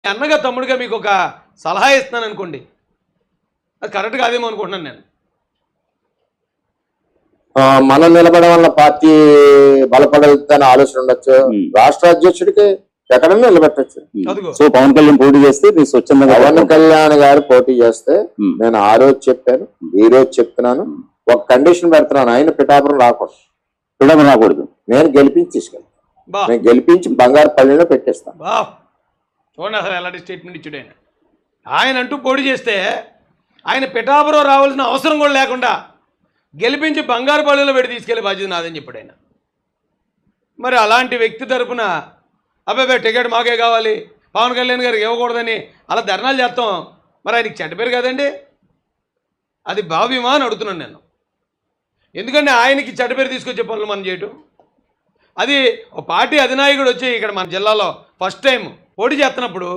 అన్నగా తమ్ముడిగా మీకు ఒక సలహా ఇస్తున్నాను అనుకోండి, అది కరెక్ట్ కాదేమో అనుకుంటున్నాను నేను. మనం నిలబడడం వల్ల పార్టీ బలపడదని ఆలోచన ఉండొచ్చు. రాష్ట్ర అధ్యక్షుడికి ఎక్కడన్నా నిలబెట్టచ్చు. అదిగో సో పవన్ కళ్యాణ్ పోటీ చేస్తే మీరు స్వచ్ఛందంగా పవన్ కళ్యాణ్ గారు పోటీ చేస్తే నేను ఆ రోజు చెప్పాను, ఈ రోజు చెప్తున్నాను, ఒక కండిషన్ పెడుతున్నాను, ఆయన పిఠాపురం రాకూడదు. నేను గెలిపించి తీసుకెళ్ళి బా నేను గెలిపించి బంగారు పల్లెలో పెట్టేస్తాను. బా చూడండి అసలు ఎలాంటి స్టేట్మెంట్ ఇచ్చాడు ఆయన. ఆయన అంటూ పోటీ చేస్తే ఆయన పిఠాపురం రావాల్సిన అవసరం కూడా లేకుండా గెలిపించి బంగారు పల్లెలో పెట్టి తీసుకెళ్లే బాధ్యత నాదని చెప్పాడు ఆయన. మరి అలాంటి వ్యక్తి తరపున అబ్బాయి టికెట్ మాకే కావాలి, పవన్ కళ్యాణ్ గారికి ఇవ్వకూడదని అలా ధర్నాలు చేస్తాం, మరి ఆయనకి చెడ్డ పేరు కదండి. అది భావ్యమా అని అడుగుతున్నాను నేను. ఎందుకంటే ఆయనకి చెడ్డ పేరు తీసుకొచ్చే పనులు మనం చేయటం, అది ఒక పార్టీ అధినాయకుడు వచ్చి ఇక్కడ మన జిల్లాలో ఫస్ట్ టైం పోటీ చేస్తున్నప్పుడు